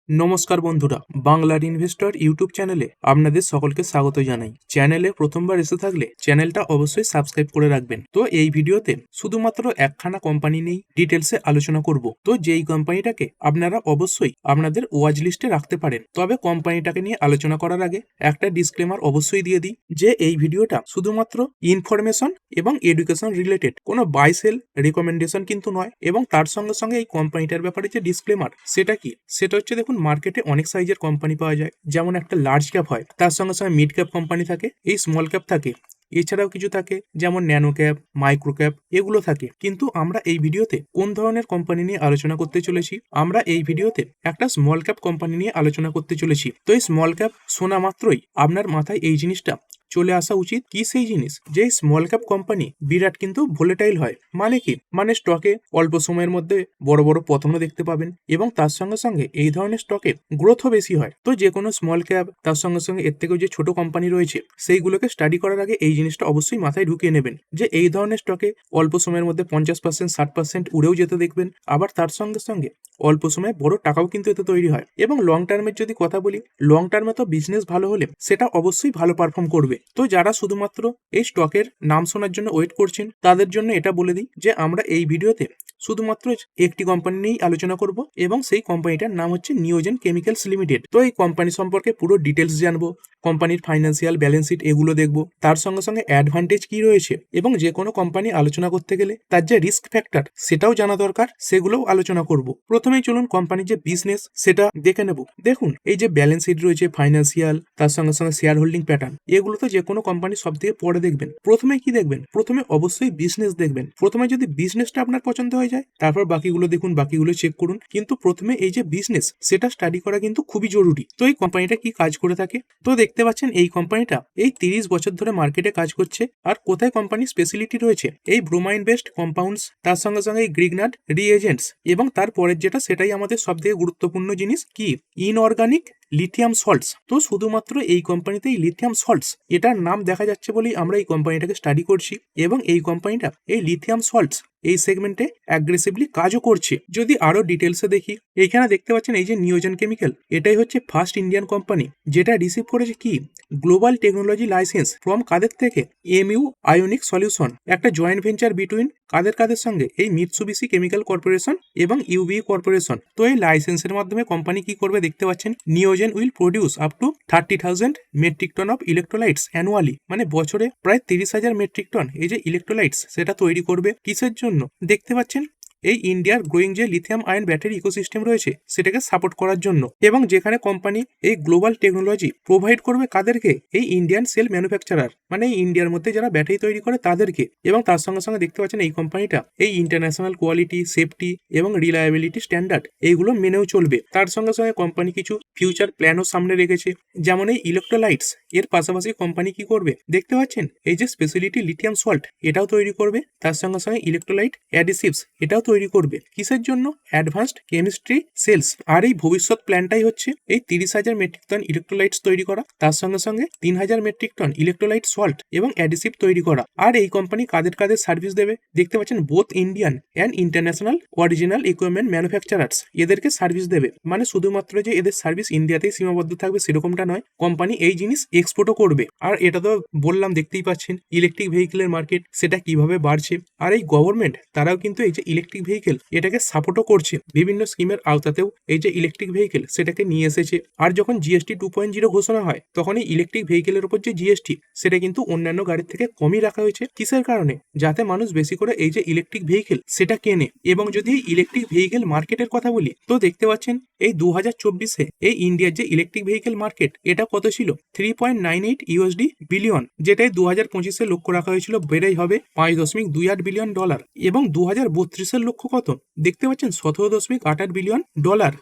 নমস্কার বন্ধুরা, বাংলার ইনভেস্টর ইউটিউব চ্যানেলে আপনাদের সকলকে স্বাগত জানাই। চ্যানেলে প্রথমবার এসে থাকলে চ্যানেলটা অবশ্যই সাবস্ক্রাইব করে রাখবেন। তো এই ভিডিওতে শুধুমাত্র একখানা কোম্পানি নিয়েই ডিটেলসে আলোচনা করব। তো যেই কোম্পানিটাকে আপনারা অবশ্যই আপনাদের ওয়াচ লিস্টে রাখতে পারেন। তবে কোম্পানিটাকে নিয়ে আলোচনা করার আগে একটা ডিসক্লেমার অবশ্যই দিয়ে দিই যে এই ভিডিওটা শুধুমাত্র ইনফরমেশন এবং এডুকেশন রিলেটেড, কোনো বাই সেল রিকমেন্ডেশন কিন্তু নয়। এবং তার সঙ্গে সঙ্গে এই কোম্পানিটার ব্যাপারে যে ডিসক্লেমার সেটা কি, সেটা হচ্ছে দেখুন, মার্কেটে অনেক সাইজের কোম্পানি পাওয়া যায়। যেমন একটা লার্জ ক্যাপ হয়, তার সঙ্গে সঙ্গে মিড ক্যাপ কোম্পানি থাকে, এই স্মল ক্যাপ থাকে, এছাড়াও কিছু থাকে যেমন ন্যানো ক্যাপ, মাইক্রো ক্যাপ, এগুলো থাকে। কিন্তু আমরা এই ভিডিওতে কোন ধরনের কোম্পানি নিয়ে আলোচনা করতে চলেছি, আমরা এই ভিডিওতে একটা স্মল ক্যাপ কোম্পানি নিয়ে আলোচনা করতে চলেছি। তো এই স্মল ক্যাপ শোনা মাত্রই আপনার মাথায় এই জিনিসটা চলে আসা উচিত, কি সেই জিনিস, যে স্মল ক্যাপ কোম্পানি বিরাট কিন্তু ভোলেটাইল হয়। মানে কি, মানে স্টকে অল্প সময়ের মধ্যে বড় বড় পতনও দেখতে পাবেন এবং তার সঙ্গে সঙ্গে এই ধরনের স্টকে গ্রোথও বেশি হয়। তো যে কোনো স্মল ক্যাপ, তার সঙ্গে সঙ্গে এর থেকেও যে ছোট কোম্পানি রয়েছে সেইগুলোকে স্টাডি করার আগে এই জিনিসটা অবশ্যই মাথায় ঢুকিয়ে নেবেন যে এই ধরনের স্টকে অল্প সময়ের মধ্যে 50%, 60% উড়েও যেতে দেখবেন। আবার তার সঙ্গে সঙ্গে অল্প সময়ে বড় টাকাও কিন্তু এতে তৈরি হয়। এবং লং টার্মের যদি কথা বলি, লং টার্মে তো বিজনেস ভালো হলে সেটা অবশ্যই ভালো পারফর্ম করবে। তো যারা শুধুমাত্র এই স্টকের নাম শোনার জন্য ওয়েট করছেন, তাদের জন্য এটা বলে দিই যে আমরা এই ভিডিওতে শুধুমাত্র একটি কোম্পানি নিয়েই আলোচনা করব এবং সেই কোম্পানিটার নাম হচ্ছে নিওজেন কেমিক্যালস লিমিটেড। তো এই কোম্পানি সম্পর্কে পুরো ডিটেলস জানবো, কোম্পানির ফাইন্যান্সিয়াল ব্যালেন্স শিট এগুলো দেখবো, তার সঙ্গে সঙ্গে অ্যাডভান্টেজ কি রয়েছে এবং যে কোনো কোম্পানি আলোচনা করতে গেলে তার যে রিস্ক ফ্যাক্টর সেটাও জানা দরকার, সেগুলোও আলোচনা করব। প্রথমেই চলুন কোম্পানির যে বিজনেস সেটা দেখে নেব। দেখুন, এই যে ব্যালেন্স শিট রয়েছে, ফাইন্যান্সিয়াল, তার সঙ্গে সঙ্গে শেয়ার হোল্ডিং প্যাটার্ন, এগুলো তো যে কোনো কোম্পানি সব থেকে পরে দেখবেন। প্রথমে কি দেখবেন? প্রথমে অবশ্যই বিজনেস দেখবেন। প্রথমে যদি বিজনেসটা আপনার পছন্দ হয়ে যায়, তারপর বাকিগুলো দেখুন, বাকিগুলো চেক করুন। কিন্তু প্রথমে এই যে বিজনেস সেটা স্টাডি করা কিন্তু খুবই জরুরি। তো এই কোম্পানিটা কি কাজ করে থাকে, তো দেখতে পাচ্ছেন এই কোম্পানিটা এই 30 বছর ধরে মার্কেটে কাজ করছে। আর কোথায় কোম্পানির স্পেশালিটি রয়েছে, এই ব্রোমাইন বেসড কম্পাউন্ডস, তার সঙ্গে সঙ্গে এই গ্রিগনাট রিএজেন্টস, এবং তারপরের যেটা সেটাই আমাদের সব থেকে গুরুত্বপূর্ণ জিনিস, কি ইনঅর্গানিক লিথিয়াম সল্টস। তো শুধুমাত্র এই কোম্পানিতেই লিথিয়াম সল্টস এটার নাম দেখা যাচ্ছে বলেই আমরা এই কোম্পানিটাকে স্টাডি করছি। এবং এই কোম্পানিটা এই লিথিয়াম সল্টস এই সেগমেন্টে অ্যাগ্রেসিভলি কাজও করছে। যদি আরো ডিটেলসে দেখি, এইখানে দেখতে পাচ্ছেন এই যে নিওজেন কেমিক্যাল, এটাই হচ্ছে ফার্স্ট ইন্ডিয়ান কোম্পানি যেটা রিসিভ করেছে কি গ্লোবাল টেকনোলজি লাইসেন্স ফ্রম কাদের থেকে, এমইউ আয়োনিক সলিউশন, একটা জয়েন্ট ভেঞ্চার বিটুইন কাদের সঙ্গে, এই মিৎসুবিশি কেমিক্যাল কর্পোরেশন এবং ইউবি কর্পোরেশন। তো এই লাইসেন্সের মাধ্যমে কোম্পানি কি করবে দেখতে পাচ্ছেন, Neogen will produce up to 30,000 metric ton of electrolytes annually, মানে বছরে প্রায় 30,000 মেট্রিক টন এই যে ইলেকট্রোলাইটস সেটা তৈরি করবে। কিসের জন্য দেখতে পাচ্ছেন, এই ইন্ডিয়ার গ্রোয়িং যে লিথিয়াম আয়ন ব্যাটারি ইকোসিস্টেম রয়েছে সেটাকে সাপোর্ট করার জন্য। এবং যেখানে কোম্পানি এই গ্লোবাল টেকনোলজি প্রোভাইড করবে কাদেরকে, এই ইন্ডিয়ান সেল ম্যানুফ্যাকচারার, মানে এই ইন্ডিয়ার মধ্যে যারা ব্যাটারি তৈরি করে তাদেরকে। এবং তার সঙ্গে সঙ্গে দেখতে পাচ্ছেন এই কোম্পানিটা এই ইন্টারন্যাশনাল কোয়ালিটি, সেফটি এবং রিলায়েবিলিটি স্ট্যান্ডার্ড এইগুলো মেনেও চলবে। তার সঙ্গে সঙ্গে কোম্পানি কিছু ফিউচার প্ল্যানও সামনে রেখেছে, যেমন এই ইলেকট্রোলাইটস এর পাশাপাশি কোম্পানি কি করবে দেখতে পাচ্ছেন, এই যে স্পেশালিটি লিথিয়াম সল্ট এটাও তৈরি করবে, তার সঙ্গে সঙ্গে ইলেকট্রোলাইট অ্যাডিসিভস এটাও তৈরি করবে। কিসের জন্য? Advanced chemistry sales. আর এই ভবিষ্যৎ প্ল্যানটাই হচ্ছে এই 30,000 মেট্রিক টন ইলেকট্রোলাইটস তৈরি করা, তার সঙ্গে সঙ্গে 3,000 মেট্রিক টন ইলেকট্রোলাইট সল্ট এবং অ্যাডিসিভ তৈরি করা। আর এই কোম্পানি কাদের সার্ভিস দেবে দেখতে পাচ্ছেন, both Indian and international original equipment manufacturers এদেরকে সার্ভিস দেবে। মানে শুধুমাত্র যে এদের সার্ভিস ইন্ডিয়াতেই সীমাবদ্ধ থাকবে সেরকমটা নয়, কোম্পানি এই জিনিস এক্সপোর্টও করবে। আর এটা তো বললাম, দেখতেই পাচ্ছেন ইলেকট্রিক ভেহিকেলের মার্কেট সেটা কিভাবে বাড়ছে। আর এই গভর্নমেন্ট তারাও কিন্তু এই যে ইলেকট্রিক ভেহিকেল এটাকে সাপোর্টও করছে, বিভিন্ন স্কিমের আওতাতেও এই যে ইলেকট্রিক ভেহিকেল সেটাকে নিয়ে এসেছে। আর যখন জিএসটি 2.0 ঘোষণা হয়, তখন এই ইলেকট্রিক ভেহিকেলের উপর যে জিএসটি সেটা কিন্তু অন্যান্য গাড়ির থেকে কমই রাখা হয়েছে। কিসের কারণে? যাতে মানুষ বেশি করে এই যে ইলেকট্রিক ভেহিকেল সেটা কেনে। এবং যদি এই ইলেকট্রিক ভেহিকেল মার্কেটের কথা বলি, তো দেখতে পাচ্ছেন এই 2024-এ এই ইন্ডিয়ার যে ইলেকট্রিক ভেহিকেল মার্কেট এটা কত ছিল, 3.98 ইউএসডি বিলিয়ন, যেটাই 2025-এ লক্ষ্য রাখা হয়েছিল বেড়েই হবে $5.28 বিলিয়ন। এবং 2032-এর লক্ষ্য কত দেখতে পাচ্ছেন, $17.88 বিলিয়ন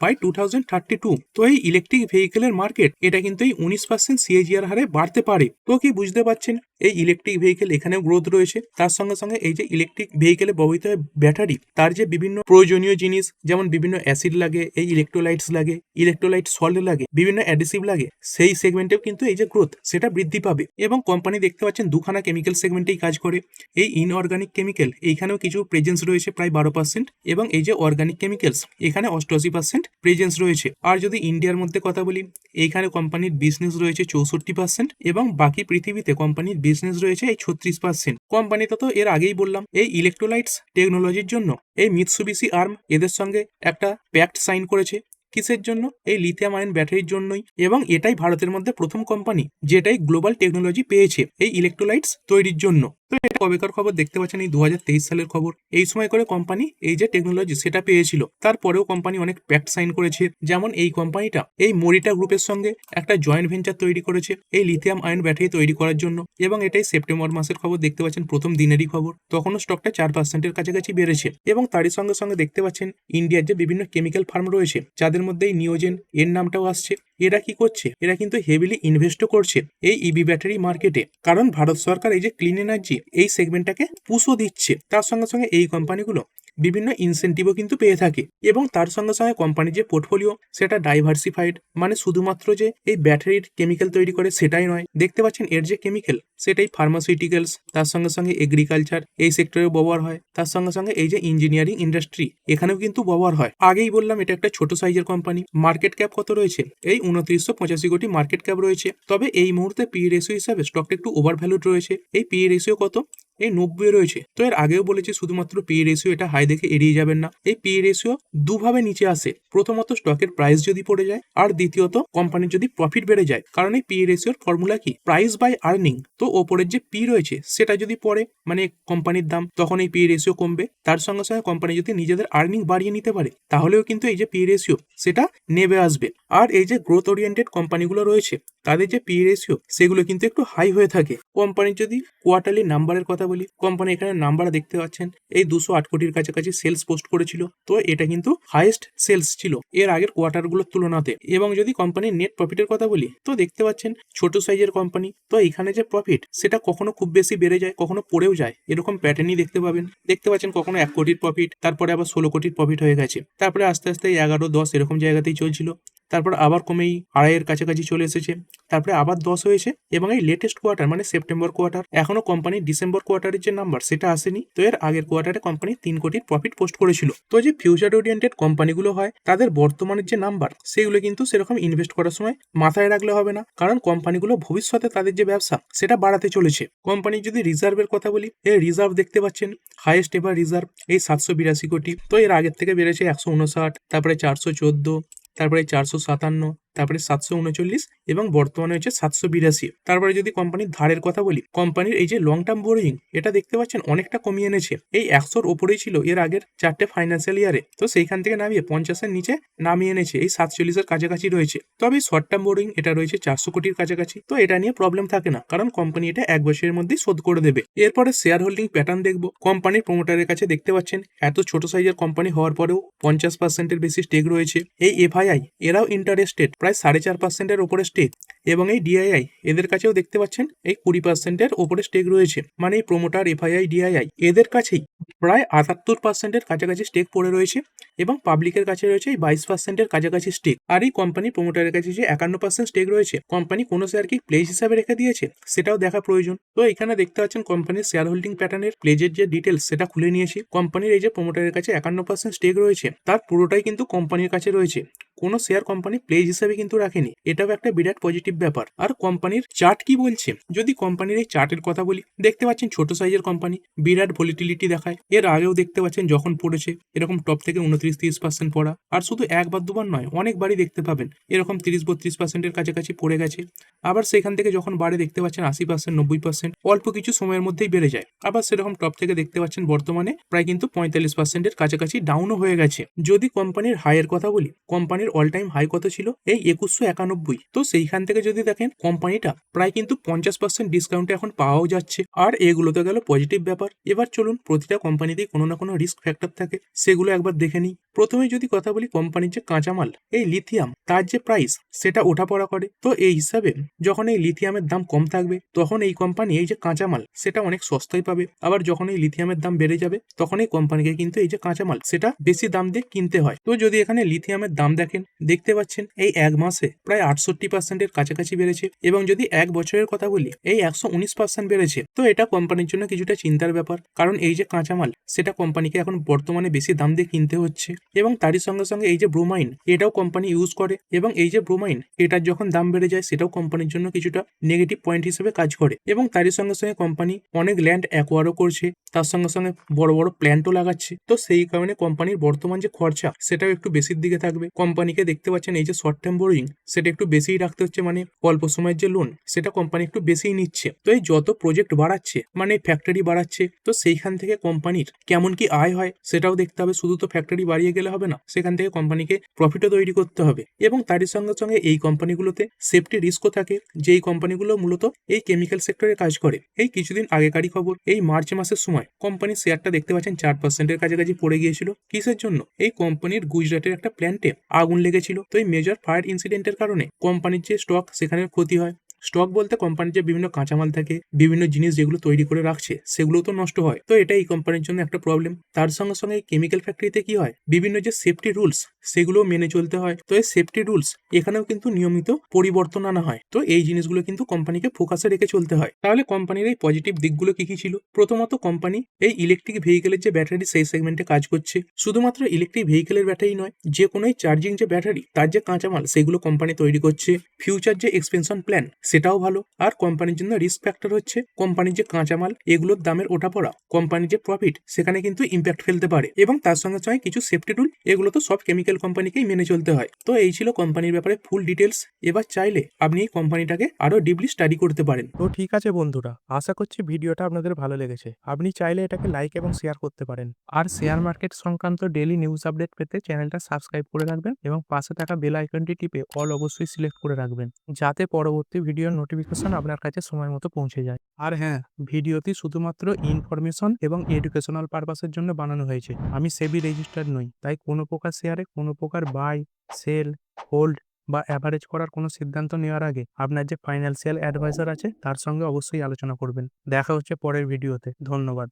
বাই 2032। তো এই ইলেকট্রিক ভেহিকেলের মার্কেট এটা কিন্তু এই 19% সিএজিআর হারে বাড়তে পারে। তো কি বুঝতে পারছেন, এই ইলেকট্রিক ভেহিকেল এখানেও গ্রোথ রয়েছে। তার সঙ্গে সঙ্গে এই যে ইলেকট্রিক ভেহিকেলে ব্যবহৃত হয় ব্যাটারি, তার যে বিভিন্ন প্রয়োজনীয় জিনিস যেমন বিভিন্ন অ্যাসিড লাগে, এই ইলেকট্রোলাইটস লাগে, ইলেকট্রোলাইট সল্ট লাগে, বিভিন্ন অ্যাডিসিভ লাগে, সেই সেগমেন্টেও কিন্তু এই যে গ্রোথ সেটা বৃদ্ধি পাবে। এবং কোম্পানি দেখতে পাচ্ছেন দুখানা কেমিক্যাল সেগমেন্টেই কাজ করে। এই ইনঅর্গানিক কেমিক্যাল এইখানেও কিছু প্রেজেন্স রয়েছে প্রায় 12%, এবং এই যে অর্গানিক কেমিক্যালস এখানে 88% প্রেজেন্স রয়েছে। আর যদি ইন্ডিয়ার মধ্যে কথা বলি, এইখানে কোম্পানির বিজনেস রয়েছে 64%, এবং বাকি পৃথিবীতে কোম্পানির বিজনেস রয়েছে এই 36%। কোম্পানিতে তো এর আগেই বললাম এই ইলেকট্রোলাইটস টেকনোলজির জন্য এই মিৎসুবিশি আর্ম এদের সঙ্গে একটা প্যাক্ট সাইন করেছে। কিসের জন্য? এই লিথিয়াম আয়ন ব্যাটারির জন্যই। এবং এটাই ভারতের মধ্যে প্রথম কোম্পানি যেটাই গ্লোবাল টেকনোলজি পেয়েছে এই ইলেকট্রোলাইটস তৈরির জন্য। তো এটা কবেকার খবর দেখতে পাচ্ছেন, এই 2023 সালের খবর। এই সময় করে কোম্পানি এই যে টেকনোলজি সেটা পেয়েছিল। তারপরেও কোম্পানি অনেক প্যাক্ট সাইন করেছে। যেমন এই কোম্পানিটা এই মরিটা গ্রুপের সঙ্গে একটা জয়েন্ট ভেঞ্চার তৈরি করেছে এই লিথিয়াম আয়ন ব্যাটারি তৈরি করার জন্য। এবং এটাই সেপ্টেম্বর মাসের খবর দেখতে পাচ্ছেন, প্রথম দিনেরই খবর। তখনও স্টকটা 4%-এর কাছাকাছি বেড়েছে। এবং তারই সঙ্গে সঙ্গে দেখতে পাচ্ছেন ইন্ডিয়ার যে বিভিন্ন কেমিক্যাল ফার্ম রয়েছে, যাদের মধ্যে এই নিওজেন এর নামটাও আসছে। এরা কি করছে? এরা কিন্তু হেভিলি ইনভেস্টও করছে এই ইভি ব্যাটারি মার্কেটে। কারণ ভারত সরকার এই যে ক্লিন এনার্জি এই সেগমেন্টটাকে পুশও দিচ্ছে। তার সঙ্গে সঙ্গে এই কোম্পানিগুলো বিভিন্ন ইনসেন্টিভও কিন্তু পেয়ে থাকে। এবং তার সঙ্গে সঙ্গে কোম্পানির যে পোর্টফোলিও সেটা ডাইভার্সিফাইড, মানে শুধুমাত্র যে এই ব্যাটারির কেমিক্যাল তৈরি করে সেটাই নয়। দেখতে পাচ্ছেন এর যে কেমিক্যাল সেটাই ফার্মাসিউটিক্যালস, তার সঙ্গে সঙ্গে এগ্রিকালচার এই সেক্টরেও ব্যবহার হয়। তার সঙ্গে সঙ্গে এই যে ইঞ্জিনিয়ারিং ইন্ডাস্ট্রি এখানেও কিন্তু ব্যবহার হয়। আগেই বললাম এটা একটা ছোট সাইজের কোম্পানি। মার্কেট ক্যাপ কত রয়েছে? এই 2985 কোটি মার্কেট ক্যাপ রয়েছে। তবে এই মুহূর্তে পি রেশিও হিসাবে স্টকটা একটু ওভার ভ্যালুড রয়েছে। এই পি রেশিও কত? এই 90 রয়েছে। তো এর আগেও বলেছি শুধুমাত্র পি রেশিও এটা হাই দেখে এড়িয়ে যাবেন না। এই পি রেশিও দুভাবে নিচে আসে। প্রথমত স্টকের প্রাইস যদি পড়ে যায়, আর দ্বিতীয়ত কোম্পানির যদি প্রফিট বেড়ে যায়। কারণ এই পি রেশিওর ফর্মুলা কি? Price by earning. তো ওপরের যে পি রয়েছে সেটা যদি পড়ে, মানে কোম্পানির দাম, তখন এই পি রেশিও কমবে। তার সঙ্গে সঙ্গে কোম্পানি যদি নিজেদের আর্নিং বাড়িয়ে নিতে পারে, তাহলেও কিন্তু এই যে পি রেশিও সেটা নেমে আসবে। আর এই যে গ্রোথ ওরিয়েন্টেড কোম্পানিগুলো রয়েছে তাদের যে পি রেশিও সেগুলো কিন্তু একটু হাই হয়ে থাকে। কোম্পানির যদি কোয়ার্টারলি নাম্বারের কথা বলি, কোম্পানি এখানে নাম্বার দেখতে পাচ্ছেন এই 208 কোটির কাছাকাছি সেলস পোস্ট করেছিল। তো এটা কিন্তু হাইয়েস্ট সেলস ছিল এর আগের কোয়ার্টারগুলোর তুলনাতে। এবং যদি কোম্পানির নেট প্রফিটের কথা বলি, তো দেখতে পাচ্ছেন ছোট সাইজের কোম্পানি, তো এখানে যে প্রফিট সেটা কখনো খুব বেশি বেড়ে যায়, কখনো পড়েও যায়। এরকম প্যাটার্নই দেখতে পাবেন। দেখতে পাচ্ছেন কখনো 1 কোটির প্রফিট, তারপরে আবার 16 কোটির প্রফিট হয়ে গেছে। তারপরে আস্তে আস্তে 11-10 এরকম জায়গাতেই চলছিল। তারপর আবার কমেই 2.5-এর কাছাকাছি চলে এসেছে। তারপরে আবার 10 হয়েছে। এবং এই লেটেস্ট কোয়ার্টার মানে সেপ্টেম্বর কোয়ার্টার, এখনো কোম্পানির ডিসেম্বর কোয়ার্টারের যে নাম্বার সেটা আসেনি। তো এর আগের কোয়ার্টারে কোম্পানি 3 কোটির প্রফিট পোস্ট করেছিল। তো যে ফিউচার ওরিয়েন্টেড কোম্পানিগুলো হয় তাদের বর্তমানের যে নাম্বার সেগুলো কিন্তু সেরকম ইনভেস্ট করার সময় মাথায় রাখলে হবে না। কারণ কোম্পানিগুলো ভবিষ্যতে তাদের যে ব্যবসা সেটা বাড়াতে চলেছে। কোম্পানির যদি রিজার্ভের কথা বলি, এই রিজার্ভ দেখতে পাচ্ছেন হাইয়েস্ট এভার রিজার্ভ এই 782 কোটি। তো এর আগের থেকে বেড়েছে 159, তারপরে 414, তারপরে 457, তারপরে 739, এবং বর্তমানে হচ্ছে 782। তারপরে যদি কোম্পানির ধারের কথা বলি, কোম্পানির এই যে লং টার্ম বোরিং এটা দেখতে পাচ্ছেন অনেকটা কমিয়ে এনেছে। এই 100-র ওপরেই ছিল এর আগের 4টে ফাইন্যান্সিয়াল ইয়ারে। তো সেইখান থেকে নামিয়ে 50-এর নিচে নামিয়ে এনেছে, এই 47-এর কাছাকাছি রয়েছে। তবে শর্ট টার্ম বোরিং এটা রয়েছে 400 কোটির কাছাকাছি। তো এটা নিয়ে প্রবলেম থাকে না, কারণ কোম্পানি এটা 1 বছরের মধ্যেই শোধ করে দেবে। এরপরে শেয়ার হোল্ডিং প্যাটার্ন দেখবো। কোম্পানির প্রমোটারের কাছে দেখতে পাচ্ছেন এত ছোট সাইজের কোম্পানি হওয়ার পরেও 50%-এর বেশি স্টেক রয়েছে। এই এফআইআই এরাও ইন্টারেস্টেড, প্রায় 4.5%-এর ওপরে স্টেক। এবং এই ডিআইআই এদের কাছেও দেখতে পাচ্ছেন এই 20%-এর ওপরে স্টেক রয়েছে। মানে এই প্রমোটার, এফআইআই, ডিআইআই এদের কাছেই প্রায় 78%-এর কাছাকাছি স্টেক পড়ে রয়েছে। এবং পাবলিকের কাছে রয়েছে এই 22%-এর কাছাকাছি স্টেক। আর এই কোম্পানি প্রমোটারের কাছে যে 51% স্টেক রয়েছে, কোম্পানি কোনো শেয়ার কি প্লেজ হিসাবে রেখে দিয়েছে সেটাও দেখা প্রয়োজন। তো এখানে দেখতে পাচ্ছেন কোম্পানির শেয়ার হোল্ডিং প্যাটার্নের প্লেজের যে ডিটেলস সেটা খুলে নিয়েছি। কোম্পানির এই যে প্রমোটারের কাছে 51% স্টেক রয়েছে, তার পুরোটাই কিন্তু কোম্পানির কাছে রয়েছে। কোনো শেয়ার কোম্পানি প্লেজ হিসাবে কিন্তু রাখেনি। এটাও একটা বিরাট পজিটিভ ব্যাপার। আর কোম্পানির চার্ট কি বলছে, যদি কোম্পানির এই চার্টের কথা বলি, দেখতে পাচ্ছেন ছোট সাইজের কোম্পানি বিরাট ভলিটিলিটি দেখায়। এর আগেও দেখতে পাচ্ছেন যখন পড়েছে এরকম টপ থেকে 29-30% পড়া। আর শুধু একবার দুবার নয়, অনেকবারই দেখতে পাবেন এরকম 30-32%-এর কাছাকাছি পড়ে গেছে। আবার সেখান থেকে যখন বাড়ে দেখতে পাচ্ছেন 80%, 90%, অল্প কিছু সময়ের মধ্যেই বেড়ে যায়। আবার সেরকম টপ থেকে দেখতে পাচ্ছেন বর্তমানে প্রায় কিন্তু 45%-এর কাছাকাছি ডাউনও হয়ে গেছে। যদি কোম্পানির হাইয়ের কথা বলি, কোম্পানির অল টাইম হাই কত ছিল? এই 2191। তো সেইখান থেকে যদি দেখেন কোম্পানিটা প্রায় কিন্তু 50% ডিসকাউন্টে এখন পাওয়াও যাচ্ছে। আর এগুলো তো গেল পজিটিভ ব্যাপার। এবার চলুন প্রতিটা কোম্পানিতেই কোনো না কোনো রিস্ক ফ্যাক্টর থাকে, সেগুলো একবার দেখে নিই। প্রথমে যদি কথা বলি কোম্পানির যে কাঁচামাল এই লিথিয়াম, তার যে প্রাইস সেটা ওঠাপড়া করে। তো এই হিসাবে যখন এই লিথিয়ামের দাম কম থাকবে তখন এই কোম্পানি এই যে কাঁচামাল সেটা অনেক সস্তায় পাবে। আবার যখন এই লিথিয়ামের দাম বেড়ে যাবে তখন এই কোম্পানিকে কিন্তু এই যে কাঁচামাল সেটা বেশি দাম দিয়ে কিনতে হয়। তো যদি এখানে লিথিয়ামের দাম দেখেন, দেখতে পাচ্ছেন এই এক মাসে প্রায় 68% কাছাকাছি বেড়েছে, এবং যদি এক বছরের কথা বলি এই 119% বেড়েছে। তো এটা কোম্পানির জন্য কিছুটা চিন্তার ব্যাপার, কারণ এই যে কাঁচামাল সেটা কোম্পানিকে এখন বর্তমানে বেশি দাম দিয়ে কিনতে হচ্ছে। এবং তারই সঙ্গে সঙ্গে এই যে ব্রোমাইন, এটাও কোম্পানি ইউজ করে, এবং এই যে ব্রোমাইন এটার যখন দাম বেড়ে যায় সেটাও কোম্পানির জন্য কিছুটা নেগেটিভ পয়েন্ট হিসেবে কাজ করে। এবং তারই সঙ্গে সঙ্গে কোম্পানি অনেক ল্যান্ড অ্যাকোয়ারও করছে, তার সঙ্গে সঙ্গে বড় বড় প্ল্যান্টও লাগাচ্ছে। তো সেই কারণে কোম্পানির বর্তমান যে খরচা সেটাও একটু বেশির দিকে থাকবে। কোম্পানিকে দেখতে পাচ্ছেন এই যে শর্ট টার্ম বোরিং সেটা একটু বেশিই রাখতে হচ্ছে, মানে অল্প সময়ের যে লোন সেটা কোম্পানি একটু বেশিই নিচ্ছে। তো এই যত প্রজেক্ট বাড়াচ্ছে, মানে ফ্যাক্টরি বাড়াচ্ছে, তো সেইখান থেকে কোম্পানির কেমন কি আয় হয় সেটাও দেখতে হবে। শুধু তো ফ্যাক্টরি বাড়িয়ে গেলে হবে না, সেখান থেকে কোম্পানিকে প্রফিটও তৈরি করতে হবে। এবং তারই সঙ্গে সঙ্গে এই কোম্পানিগুলোতে সেফটি রিস্কও থাকে, যেই কোম্পানিগুলো মূলত এই কেমিক্যাল সেক্টরে কাজ করে। এই কিছুদিন আগেকারই খবর, এই মার্চ মাসের সময় কোম্পানির শেয়ারটা দেখতে পাচ্ছেন 4%-এর কাছাকাছি পড়ে গিয়েছিল। কিসের জন্য? এই কোম্পানির গুজরাটের একটা প্ল্যান্টে আগুন লেগেছিল। তো এই মেজর ফায়ার ইনসিডেন্টের কারণে কোম্পানির যে স্টক সেখানে ক্ষতি হয়। স্টক বলতে কোম্পানির যে বিভিন্ন কাঁচামাল থাকে, বিভিন্ন জিনিস যেগুলো তৈরি করে রাখছে সেগুলো তো নষ্ট হয়। তো এটা এই কোম্পানির জন্য একটা প্রবলেম। তার সঙ্গে সঙ্গে এই কেমিক্যাল ফ্যাক্টরিতে কি হয়, বিভিন্ন যে সেফটি রুলস সেগুলো মেনে চলতে হয়। তো এই সেফটি রুলস এখানেও কিন্তু নিয়মিত পরিবর্তন আনা হয়। তো এই জিনিসগুলো কিন্তু কোম্পানিকে ফোকাসে রেখে চলতে হয়। তাহলে কোম্পানির এই পজিটিভ দিকগুলো কি কি ছিল? প্রথমত কোম্পানি এই ইলেকট্রিক ভেহিকেলের যে ব্যাটারি সেই সেগমেন্টে কাজ করছে। শুধুমাত্র ইলেকট্রিক ভেহিকেলের ব্যাটারি নয়, যে কোনো চার্জিং যে ব্যাটারি তার যে কাঁচামাল সেগুলো কোম্পানি তৈরি করছে। ফিউচার যে এক্সপেনশন প্ল্যান সেটাও ভালো। আর কোম্পানির জন্য রিস্ক ফ্যাক্টর হচ্ছে কোম্পানির যে কাঁচামাল এগুলোর দামের ওঠাপড়া কোম্পানির যে প্রফিট সেখানে কিন্তু ইম্প্যাক্ট ফেলতে পারে। এবং তার সঙ্গে সঙ্গে কিছু সেফটি রুল, এগুলো তো সব কেমিক্যাল কোম্পানিকেই মেনে চলতে হয়। তো এই ছিল কোম্পানির ব্যাপারে ফুল ডিটেলস। এবার চাইলে আপনি এই কোম্পানিটাকে আরো ডিপলি স্টাডি করতে পারেন। তো ঠিক আছে বন্ধুরা, আশা করছি ভিডিওটা আপনাদের ভালো লেগেছে। আপনি চাইলে এটাকে লাইক এবং শেয়ার করতে পারেন। আর শেয়ার মার্কেট সংক্রান্ত ডেইলি নিউজ আপডেট পেতে চ্যানেলটা সাবস্ক্রাইব করে রাখবেন এবং পাশে থাকা বেল আইকনটি টিপে অল অবশ্যই সিলেক্ট করে রাখবেন, যাতে পরবর্তী ভিডিওর নোটিফিকেশন আপনার কাছে সময় মতো পৌঁছে যায়। আর হ্যাঁ, ভিডিওটি শুধুমাত্র ইনফরমেশন এবং এডুকেশনাল পারপাসের জন্য বানানো হয়েছে। আমি সেবি রেজিস্টার্ড নই, তাই কোনো প্রকার শেয়ারে কোনো প্রকার বাই, সেল, হোল্ড বা অ্যাভারেজ করার কোনো সিদ্ধান্ত নেওয়ার আগে আপনার যে ফাইন্যান্সিয়াল অ্যাডভাইজার আছে তার সঙ্গে অবশ্যই আলোচনা করবেন। দেখা হচ্ছে পরের ভিডিওতে। ধন্যবাদ।